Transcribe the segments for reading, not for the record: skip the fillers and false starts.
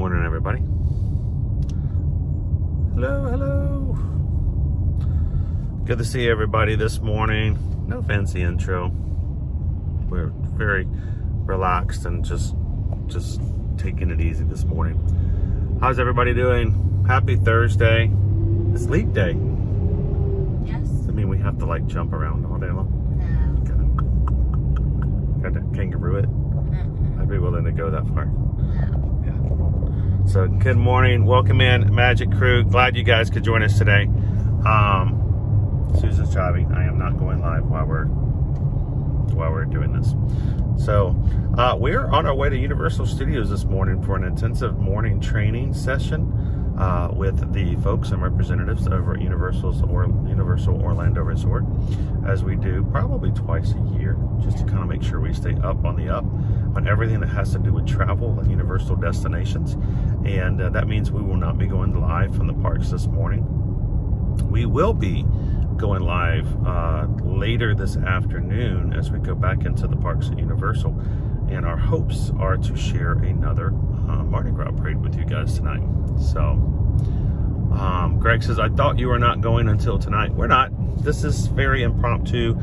morning, everybody. Hello, hello. Good to see everybody this morning. No fancy intro. We're very relaxed and just taking it easy this morning. How's everybody doing? Happy Thursday. It's leap day. Yes. I mean, we have to like jump around all day long. No. Got to kangaroo it. I'd be willing to go that far. No. Yeah. So good morning. Welcome in, Magic Crew. Glad you guys could join us today. Susan's driving. I am not going live while we're doing this. So we're on our way to Universal Studios this morning for an intensive morning training session with the folks and representatives over at Universal Orlando Resort, as we do probably twice a year, just to kind of make sure we stay up on the up on everything that has to do with travel and Universal destinations. And that means we will not be going live from the parks this morning. We will be going live later this afternoon as we go back into the parks at Universal, and our hopes are to share another Mardi Gras parade with you guys tonight. So Greg says, I thought you were not going until tonight. We're not. This is very impromptu,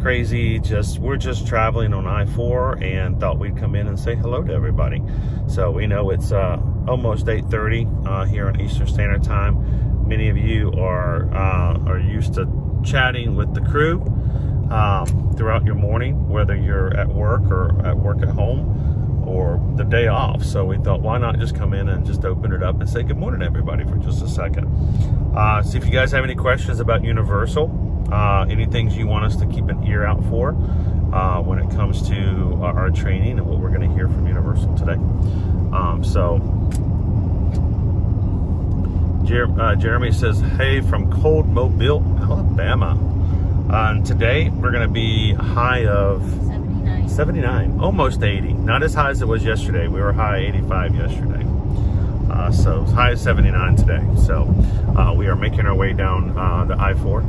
crazy, we're just traveling on I-4 and thought we'd come in and say hello to everybody. So we know it's almost 8:30 here on Eastern Standard Time. Many of you are used to chatting with the crew throughout your morning, whether you're at work or at home or the day off. So we thought, why not just come in and just open it up and say good morning to everybody for just a second. See if you guys have any questions about Universal, any things you want us to keep an ear out for when it comes to our training and what we're going to hear from Universal today. Jeremy says, hey, from Cold Mobile, Alabama. And today we're going to be a high of 79, almost 80. Not as high as it was yesterday. We were high 85 yesterday. So high of 79 today. So we are making our way down the I-4.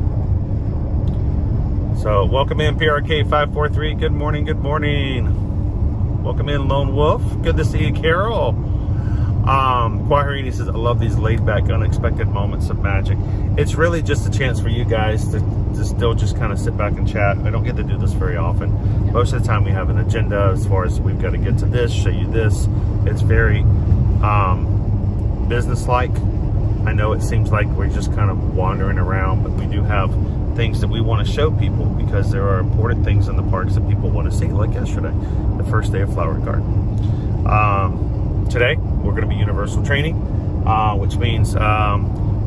So welcome in PRK 543. Good morning, good morning. Welcome in Lone Wolf. Good to see you, Carol. Quaharini says, I love these laid back, unexpected moments of magic. It's really just a chance for you guys to still just kind of sit back and chat. I don't get to do this very often. Most of the time we have an agenda as far as we've got to get to this, show you this. It's very business-like. I know it seems like we're just kind of wandering around, but we do have things that we want to show people because there are important things in the parks that people want to see, like yesterday, the first day of Flower Garden. Today, we're going to be Universal training, which means I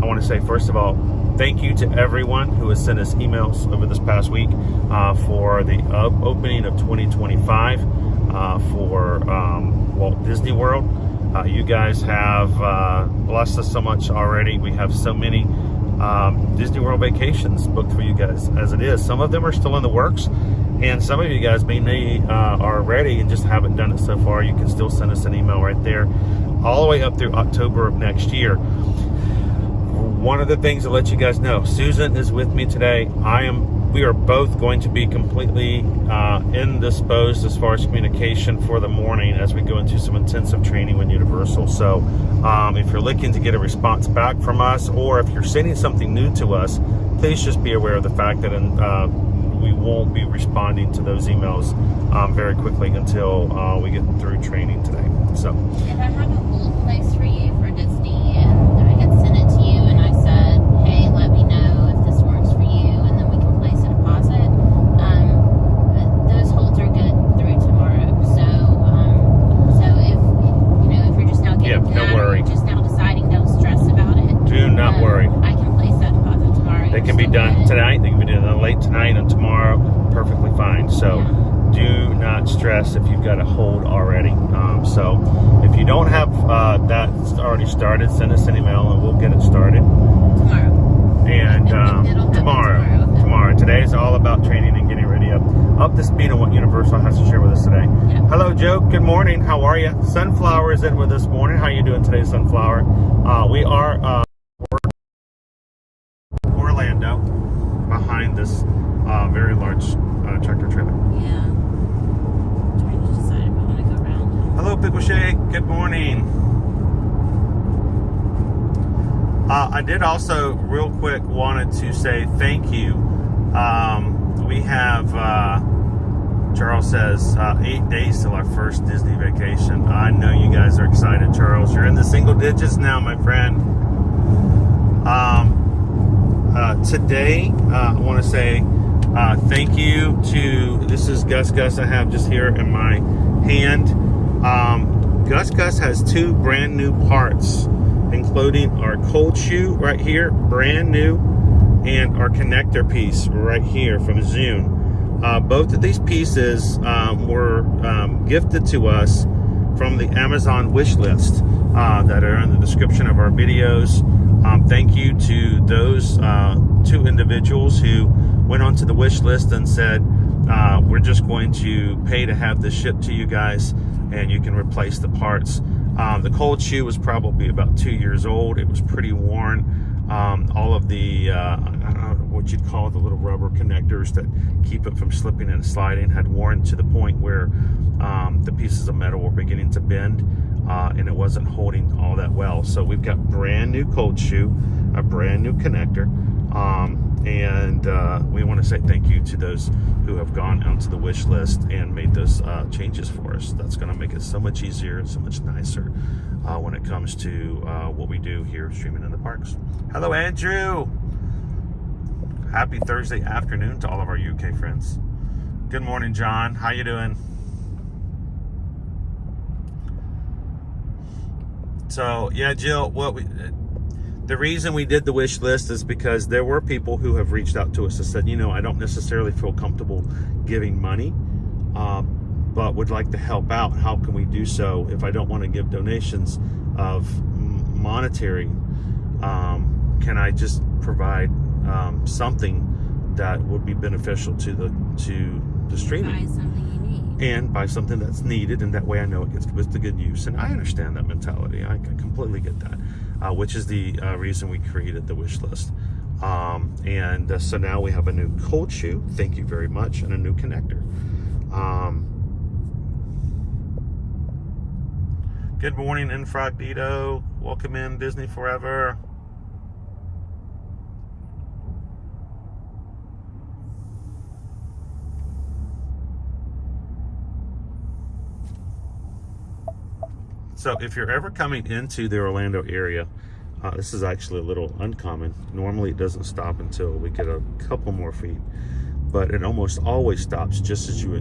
want to say, first of all, thank you to everyone who has sent us emails over this past week for the opening of 2025 for Walt Disney World. You guys have blessed us so much already. We have so many Disney World vacations booked for you guys as it is. Some of them are still in the works, and some of you guys may are ready and just haven't done it so far. You can still send us an email right there all the way up through October of next year. One of the things to let you guys know, Susan is with me today. We are both going to be completely indisposed as far as communication for the morning as we go into some intensive training with Universal. So if you're looking to get a response back from us, or if you're sending something new to us, please just be aware of the fact that we won't be responding to those emails very quickly until we get through training today. So If I have a hold place for you for Disney, and I had sent it to you, and I said, hey, let me know if this works for you, and then we can place a deposit. Those holds are good through tomorrow. So if you're just now getting don't worry. Or just now deciding, don't stress about it. Do not worry. I can place that deposit tomorrow. They can be done tonight. They can be done late tonight and tomorrow. Perfectly fine. So do not stress if you've got a hold already. So if you don't have that already started, send us an email and we'll get it started. Tomorrow. And tomorrow. Today is all about training and getting ready up to speed on what Universal has to share with us today. Yeah. Hello, Joe. Good morning. How are you? Sunflower is in with us this morning. How are you doing today, Sunflower? We are Orlando behind this very large tractor trailer. Yeah. Trying to decide if I want to go around. Hello, Pickle Shake. Good morning. I did also, real quick, wanted to say thank you. We have, Charles says, 8 days till our first Disney vacation. I know you guys are excited, Charles. You're in the single digits now, my friend. Today, I want to say thank you to, this is Gus I have just here in my hand. Gus has 2 brand new parts, including our cold shoe right here, brand new, and our connector piece right here from Zune. Both of these pieces were gifted to us from the Amazon wish list that are in the description of our videos. Thank you to those 2 individuals who went onto the wish list and said, we're just going to pay to have this shipped to you guys, and you can replace the parts. The cold shoe was probably about 2 years old. It was pretty worn. All of the, I don't know what you'd call the little rubber connectors that keep it from slipping and sliding had worn to the point where the pieces of metal were beginning to bend, and it wasn't holding all that well. So we've got brand new cold shoe, a brand new connector, and we want to say thank you to those who have gone onto the wish list and made those changes for us. That's going to make it so much easier and so much nicer when it comes to what we do here streaming in the parks. Hello, Andrew. Happy Thursday afternoon to all of our UK friends. Good morning, John. How you doing? So yeah, Jill, the reason we did the wish list is because there were people who have reached out to us and said, you know, I don't necessarily feel comfortable giving money, but would like to help out. How can we do so if I don't want to give donations of monetary? Can I just provide something that would be beneficial to the streaming? Buy something you need. And buy something that's needed, and that way I know it gets put to good use. And I understand that mentality. I completely get that, which is the reason we created the wish list. So now we have a new cold shoe, thank you very much, and a new connector. Good morning, Infragnito. Welcome in, Disney Forever. So if you're ever coming into the Orlando area, this is actually a little uncommon. Normally it doesn't stop until we get a couple more feet, but it almost always stops just as you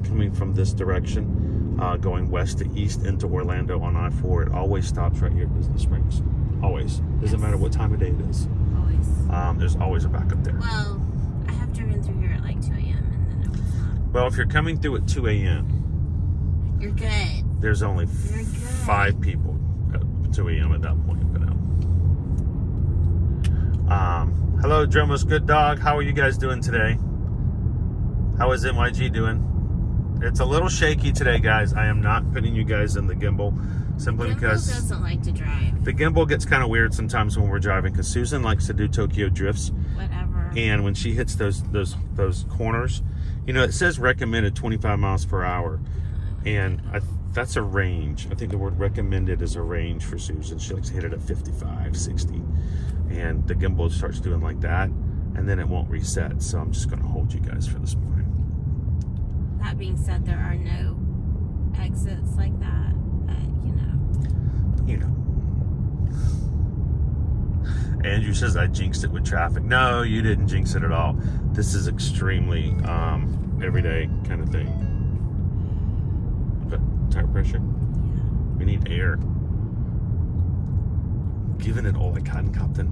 coming from this direction, going west to east into Orlando on I-4. It always stops right here at Disney Springs. Always. Doesn't matter what time of day it is. Always. There's always a backup there. Well, I have driven through here at like 2 a.m. and then it was not. Well, if you're coming through at 2 a.m., you're good. there's only 5 people at 2 a.m. at that point. But hello, Drummer's Good Dog. How are you guys doing today? How is NYG doing? It's a little shaky today, guys. I am not putting you guys in the gimbal simply because doesn't like to drive. the gimbal gets kind of weird sometimes when we're driving, because Susan likes to do Tokyo drifts. Whatever. And when she hits those corners, you know, it says recommended 25 miles per hour, and that's a range. I think the word recommended is a range for Susan. She likes to hit it at 55, 60. And the gimbal starts doing like that, and then it won't reset. So I'm just going to hold you guys for this morning. That being said, there are no exits like that, but you know. Andrew says I jinxed it with traffic. No, you didn't jinx it at all. This is extremely everyday kind of thing. But tire pressure. Yeah. We need air. Giving it all like Cotton Captain.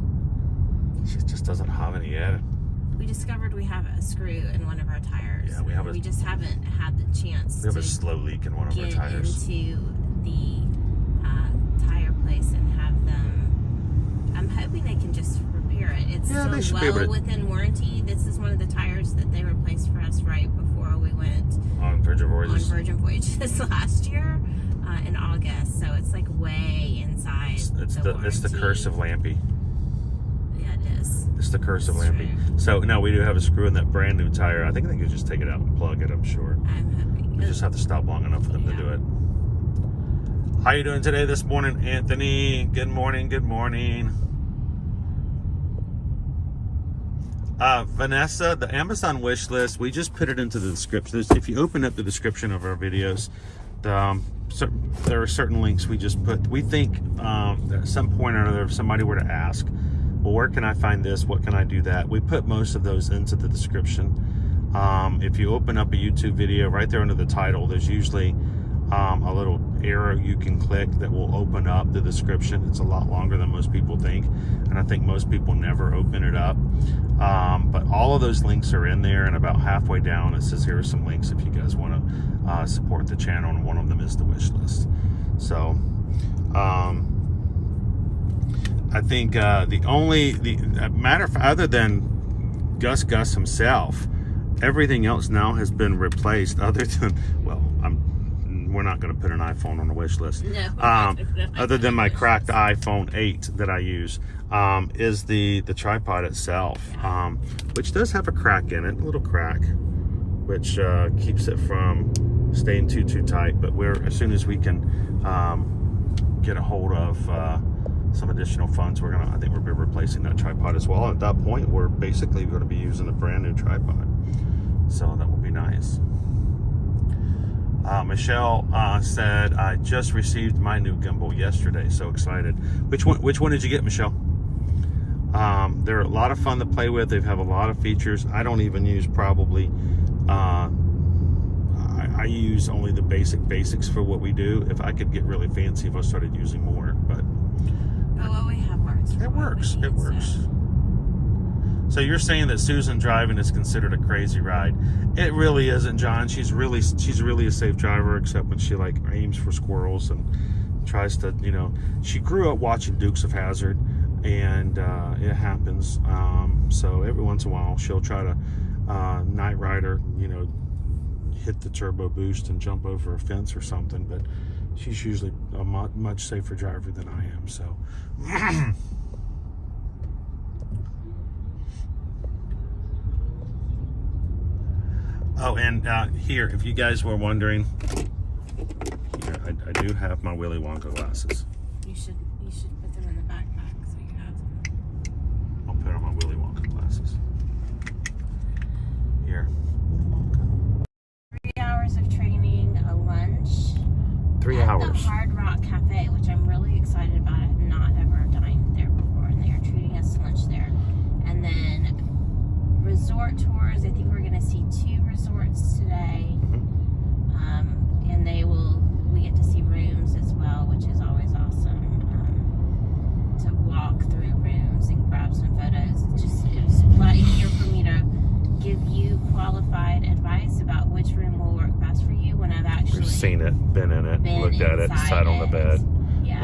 She just doesn't have any air. We discovered we have a screw in one of our tires. Yeah, we just haven't had the chance We have to a slow leak in one of our get tires. into the tire place and have them. I'm hoping they can just repair it. It's Yeah, they should still be able well to- within warranty. This is one of the tires that they replaced for us right before we went On Virgin on Voyages. Virgin Voyages last year in August. So it's like way inside. It's the curse of Lampy. Yeah, it is. It's the curse of It's Lampy. true. So no, we do have a screw in that brand new tire. I think they could just take it out and plug it, I'm sure. I'm hoping. We just have to stop long enough for them to do it. How you doing today this morning, Anthony? Good morning, good morning. Vanessa, the Amazon wish list, we just put it into the description. If you open up the description of our videos, there are certain links we just put. We think at some point or another, if somebody were to ask, well, where can I find this? What can I do that? We put most of those into the description. If you open up a YouTube video, right there under the title, there's usually a little arrow you can click that will open up the description. It's a lot longer than most people think, and I think most people never open it up. But all of those links are in there, and about halfway down it says here are some links if you guys want to support the channel, and one of them is the wish list. So I think the matter of fact, other than Gus himself, everything else now has been replaced, other than, well, we're not going to put an iPhone on the wish list. No, other than my cracked iPhone 8 that I use, is the tripod itself, which does have a crack in it, a little crack, which keeps it from staying too tight. But as soon as we can get a hold of some additional funds, I think we'll be replacing that tripod as well. At that point, we're basically going to be using a brand new tripod, so that will be nice. Michelle said, I just received my new gimbal yesterday. So excited. Which one did you get, Michelle? They're a lot of fun to play with. They have a lot of features. I don't even use probably, I use only the basics for what we do. If I could get really fancy, if I started using more, but what we have works. It works. So you're saying that Susan driving is considered a crazy ride? It really isn't, John. She's really a safe driver, except when she like aims for squirrels and tries to, she grew up watching Dukes of Hazzard, and it happens. So every once in a while she'll try to Night Rider, hit the turbo boost and jump over a fence or something, but she's usually a much safer driver than I am. So oh, and here, if you guys were wondering, here, I do have my Willy Wonka glasses. You should put them in the backpack so you have them. I'll put on my Willy Wonka glasses. Here. 3 hours of training, a lunch. 3 at hours. The Hard Rock Cafe, which I'm really excited about. I have not ever dined there before, and they are treating us to lunch there. And then resort tours. I think we're going to see 2 resorts today. And we get to see rooms as well, which is always awesome. To walk through rooms and grab some photos. It was a lot easier for me to give you qualified advice about which room will work best for you when I've actually seen it, been in it, looked at it, sat on the bed,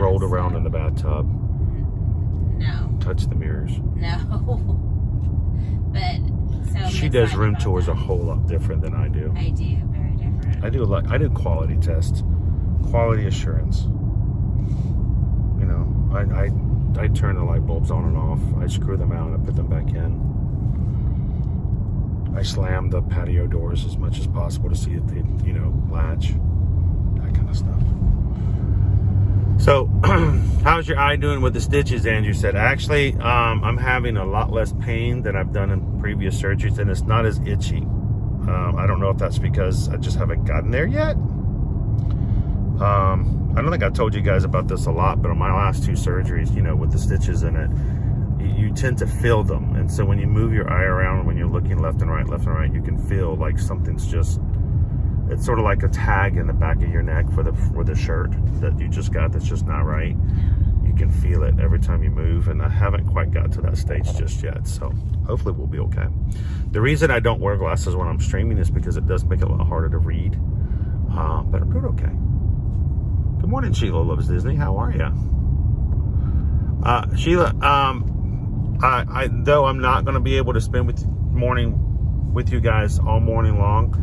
rolled around in the bathtub. No. Touched the mirrors. No. But she does room tours a whole lot different than I do. I do, very different. I do quality tests, quality assurance. I turn the light bulbs on and off. I screw them out and I put them back in. I slam the patio doors as much as possible to see if they, latch, that kind of stuff. So, how's your eye doing with the stitches, Andrew said? Actually, I'm having a lot less pain than I've done in previous surgeries, and it's not as itchy. I don't know if that's because I just haven't gotten there yet. I don't think I told you guys about this a lot, but on my last 2 surgeries, with the stitches in it, you tend to feel them. And so when you move your eye around, when you're looking left and right, you can feel like something's just, it's sort of like a tag in the back of your neck for the shirt that you just got that's just not right. You can feel it every time you move, and I haven't quite got to that stage just yet, so hopefully we'll be okay. The reason I don't wear glasses when I'm streaming is because it does make it a lot harder to read, but I'm doing okay. Good morning, Sheila Loves Disney. How are you? Sheila, I though I'm not going to be able to spend with you guys all morning long,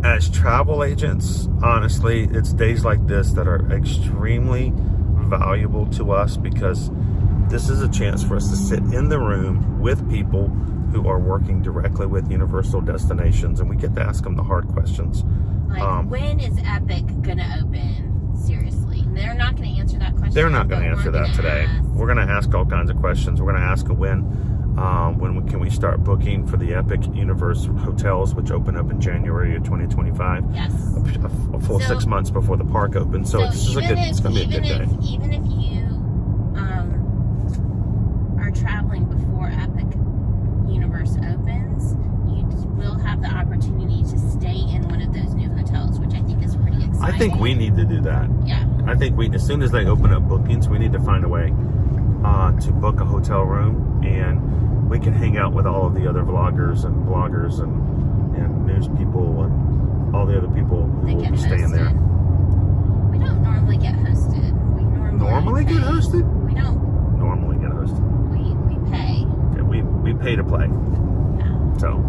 as travel agents, honestly, it's days like this that are extremely valuable to us, because this is a chance for us to sit in the room with people who are working directly with Universal Destinations, and we get to ask them the hard questions. Like, when is Epic gonna open? Seriously, they're not gonna answer that question. They're not gonna answer that today. We're gonna ask all kinds of questions. We're gonna ask when When can we start booking for the Epic Universe hotels, which open up in January of 2025? Yes. A full 6 months before the park opens. So this is it's going to be a good day. Even if you are traveling before Epic Universe opens, you will have the opportunity to stay in one of those new hotels, which I think is pretty exciting. I think we need to do that. Yeah. I think as soon as they open up bookings, we need to find a way to book a hotel room, and we can hang out with all of the other vloggers and bloggers and news people and all the other people who will be staying there. We don't normally get hosted. We normally get hosted? We don't normally get hosted. We pay. Yeah, we pay to play. Yeah. So,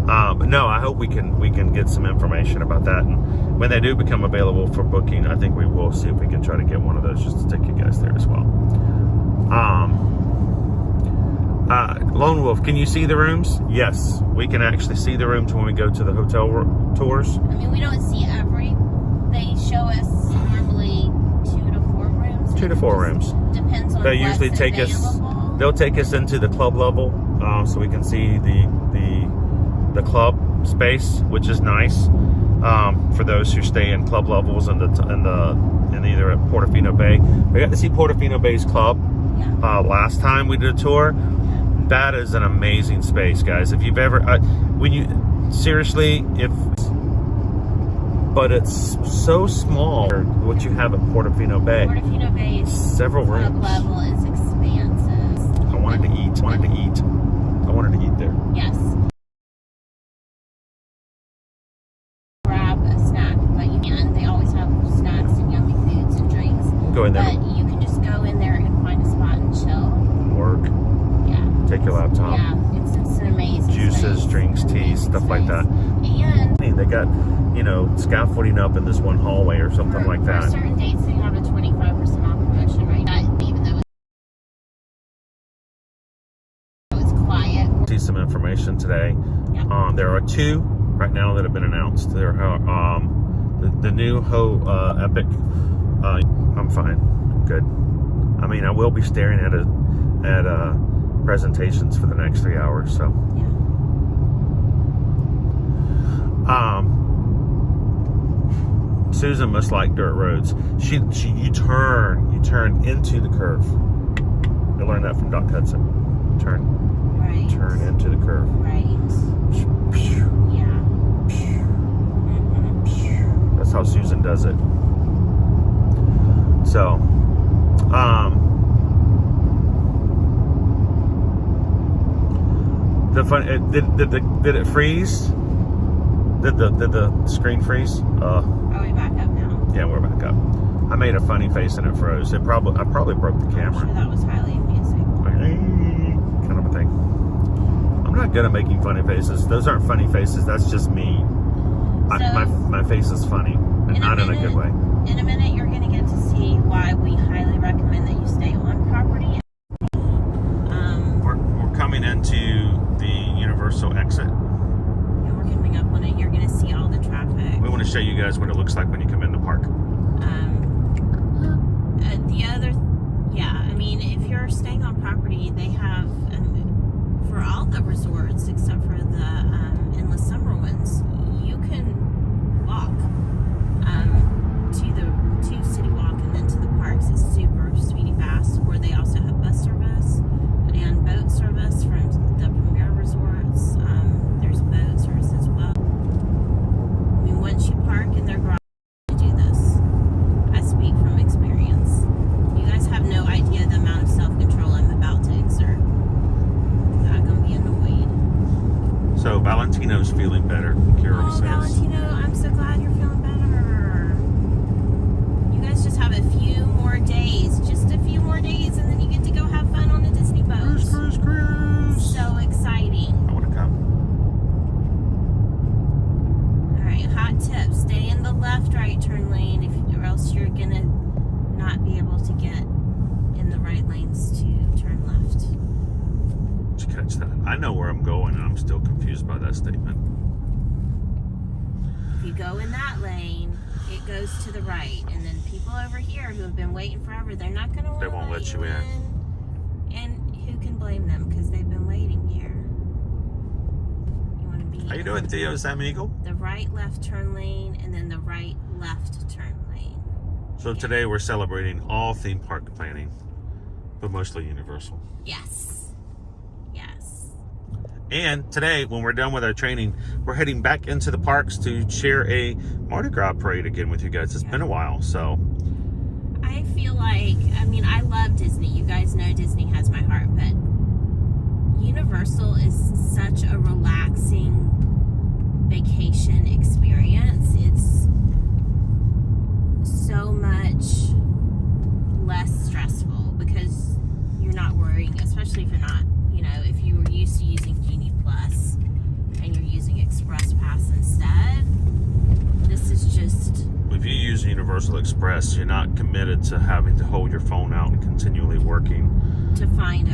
but no, I hope we can get some information about that, and when they do become available for booking, I think we will see if we can try to get one of those just to take you guys there as well. Lone Wolf, can you see the rooms? Yes, we can actually see the rooms when we go to the hotel tours. I mean, we don't see they show us normally 2 to 4 rooms. 2 to 4 rooms. Depends on They usually take available. They'll take us into the club level, so we can see the club space, which is nice for those who stay in club levels in either at Portofino Bay. We got to see Portofino Bay's club last time we did a tour. That is an amazing space, guys. If you've ever, but it's so small. What you have at Portofino Bay. Portofino Bay's several club rooms. level is expansive. I wanted to eat. I wanted to eat there. Yes. Grab a snack, but you can. They always have snacks and yummy foods and drinks. Go in there. But you can just go in there and find a spot and chill. Work. Yeah. Take your laptop. Yeah, it's an amazing Juices, space. drinks, teas, stuff like that. And They got, scaffolding up in this one hallway or something like for that. certain dates, they have a 25% off promotion right now, even though it's quiet. See some information today. Yeah. There are 2 right now that have been announced. There are the new Epic. I'm fine. I'm good. I mean, I will be staring at presentations for the next 3 hours. So. Yeah. Susan must like dirt roads. You turn into the curve. I learned that from Doc Hudson. Turn into the curve. Right. Yeah. Mm-hmm. That's how Susan does it. So, the fun did it freeze? Did the screen freeze? Are we back up now? Yeah, we're back up. I made a funny face and it froze. I probably broke the camera. I'm sure that was highly amusing. Kind of a thing. I'm not good at making funny faces. Those aren't funny faces. That's just me. My face is funny, and not in a good way. In a minute, you're going to get to see why we highly recommend that you stay on property. We're coming into the Universal exit. And we're coming up on it. You're going to see all the traffic. We want to show you guys what it looks like when you come in the park. I mean, if you're staying on property, they have, for all the resorts, except for the endless summer ones, you can walk to City Walk and then to the parks. It's super speedy fast, where they also have bus service and boat service from the premier resorts. There's boat service as well. I mean, once you park in their garage, you do this. I speak from experience. You guys have no idea the amount of self-control I'm about to exert. I'm going to be annoyed. So Valentino's feeling better, Kira says. Valentino, I'm so glad you're feeling better. You guys just have a few more days. Just a few more days, and then you get to go have fun on the Disney boat. Cruise. So exciting. I want to come. Alright, hot tip. Stay in the left-right turn lane, or else you're going to not be able to get in the right lanes to turn left. Did you catch that? I know where I'm going, and I'm still confused by that statement. If you go in that lane, it goes to the right, and then people over here who have been waiting forever, they're not going to want to They won't let you in. And who can blame them because they've been waiting here. You want to be... How you doing, Theo, Sam Eagle? The right left turn lane and then the right left turn lane. So today we're celebrating all theme park planning, but mostly Universal. Yes. Yes. And today, when we're done with our training, we're heading back into the parks to share a Mardi Gras parade again with you guys. It's been a while, so. I feel like, I mean, I love Disney. You guys know Disney has my heart, but Universal is such a relaxing vacation experience. It's so much less stressful because you're not worrying, especially if you're not, you know, if you were used to using Genie Plus and you're using Express Pass instead. This is just... If you use Universal Express, you're not committed to having to hold your phone out and continually working to find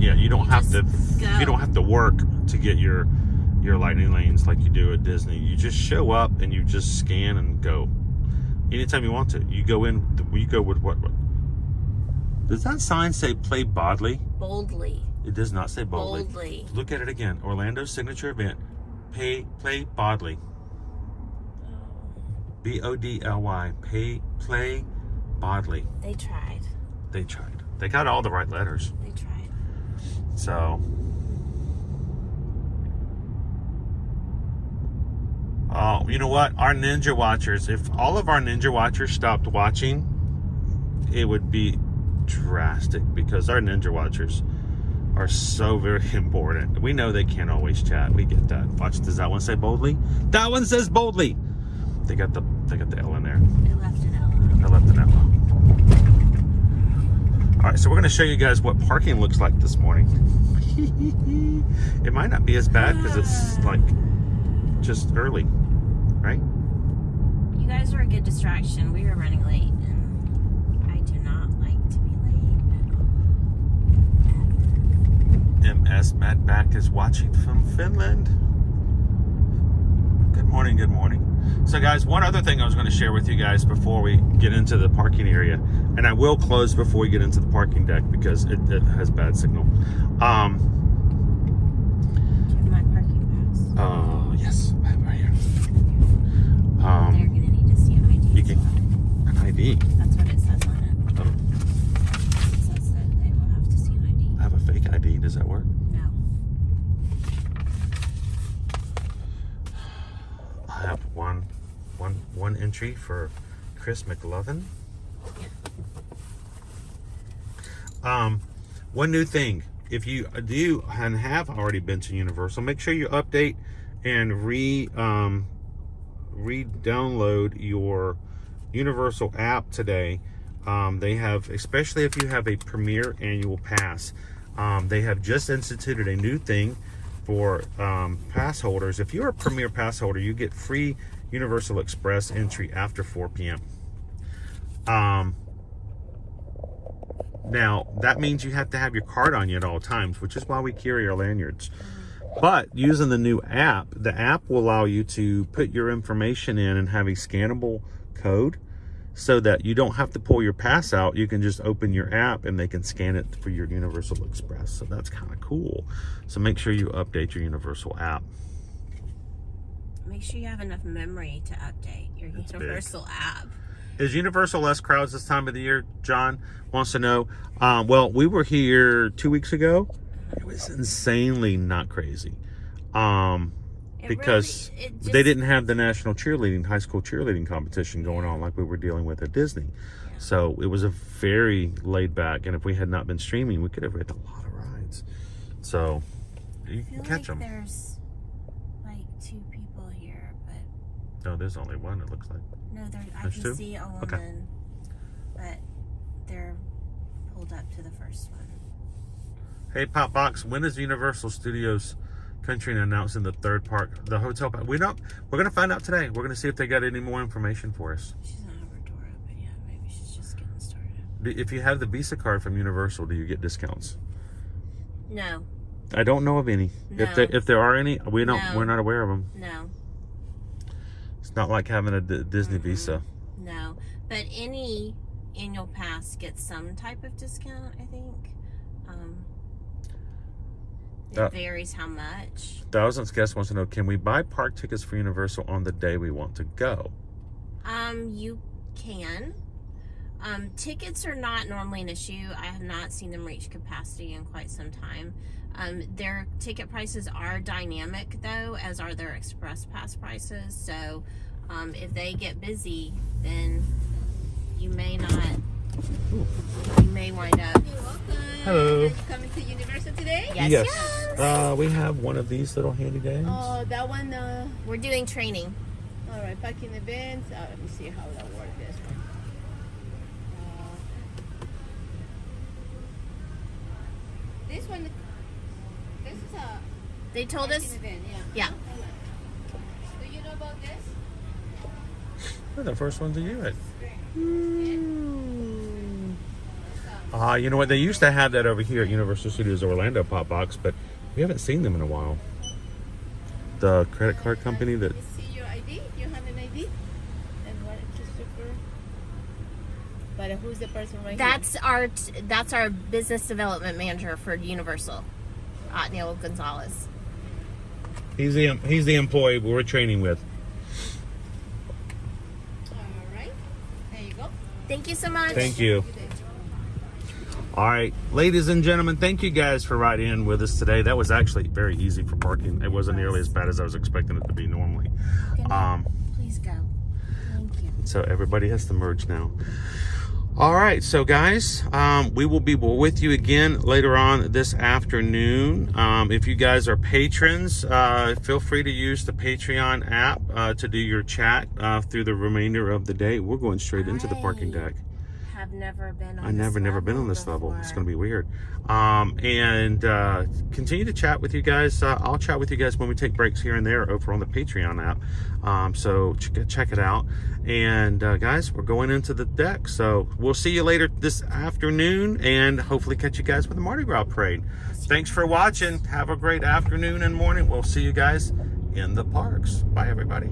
yeah, you don't have to go. you don't have to work to get your lightning lanes like you do at Disney. You just show up and you just scan and go anytime you want to. You go in, you go with what does that sign say? Play boldly. It does not say boldly. Look at it again. Orlando's signature event, play boldly. B-O-D-L-Y. Play boldly. They tried. They got all the right letters. They tried. So, oh, you know what? Our Ninja Watchers, if all of our Ninja Watchers stopped watching, it would be drastic because our Ninja Watchers are so very important. We know they can't always chat. We get that. Watch, does that one say boldly? That one says boldly. They got the L in there. They left an L out. I left an L out. All right, so we're going to show you guys what parking looks like this morning. It might not be as bad because it's like just early, right? You guys are a good distraction. We were running late, and I do not like to be late. MS Matt Back is watching from Finland. Good morning, good morning. So guys, one other thing I was going to share with you guys before we get into the parking area, and I will close before we get into the parking deck because it has bad signal. Do you have my parking pass? Yes, I have it right here. They're going to need to see an ID. You can, an ID? That's what it says on it. Oh, It says that they will have to see an ID. I have a fake ID. Does that work? No. I have one entry for Chris McLovin. One new thing. If you do and have already been to Universal, make sure you update and re-download your Universal app today. They have, especially if you have a Premier annual pass, they have just instituted a new thing for pass holders. If you're a Premier pass holder, you get free Universal Express entry after 4 p.m. Now, that means you have to have your card on you at all times, which is why we carry our lanyards. But using the new app, the app will allow you to put your information in and have a scannable code so that you don't have to pull your pass out. You can just open your app and they can scan it for your Universal Express. So that's kind of cool. So make sure you update your Universal app. Make sure you have enough memory to update your Universal app. Is Universal less crowds this time of the year? John wants to know. Well, we were here 2 weeks ago. It was insanely not crazy. Because they didn't have the national high school cheerleading competition going on like we were dealing with at Disney. Yeah. So it was a very laid back, and if we had not been streaming, we could have hit a lot of rides. So you can catch them. There's like 2 people here, but no, there's only one. It looks like. No, I can 2? see a woman, but they're pulled up to the first one. Hey, Popbox, when is Universal Studios Country announcing the third park, the hotel park? We're going to find out today. We're going to see if they got any more information for us. She's not have her door open yet. Maybe she's just getting started. If you have the Visa card from Universal, do you get discounts? No. I don't know of any. No. If there are any, we're not aware of them. No. It's not like having a Disney Visa. No, but any annual pass gets some type of discount, I think. It varies how much. Thousands Guest wants to know, can we buy park tickets for Universal on the day we want to go? You can. Tickets are not normally an issue. I have not seen them reach capacity in quite some time. Their ticket prices are dynamic though, as are their express pass prices. So if they get busy, then you may wind up. You're welcome. Hello. Are you coming to Universal today? Yes. We have one of these little handy games. Oh, that one. We're doing training. All right, parking events. Let me see how that works. This one. This one. This is a. They told parking us. event. Yeah. Do you know about this? We're the first ones to do it. You know what? They used to have that over here at Universal Studios Orlando Pop Box, but we haven't seen them in a while. The credit card company that. Let me see your ID. You have an ID? And what is Christopher? But who's the person right here? That's our business development manager for Universal, Neil Gonzalez. He's the employee we're training with. All right. There you go. Thank you so much. Thank you. All right, ladies and gentlemen, thank you guys for riding in with us today. That was actually very easy for parking. It wasn't nearly as bad as I was expecting it to be normally. Please go. Thank you. So everybody has to merge now. All right, so guys, we will be with you again later on this afternoon. If you guys are patrons, feel free to use the Patreon app to do your chat through the remainder of the day. We're going straight into the parking deck. I've never been on I've never been on this level. It's going to be weird. And continue to chat with you guys. I'll chat with you guys when we take breaks here and there over on the Patreon app. So check it out. And guys, we're going into the deck. So we'll see you later this afternoon and hopefully catch you guys with the Mardi Gras parade. Thanks for watching. Have a great afternoon and morning. We'll see you guys in the parks. Bye, everybody.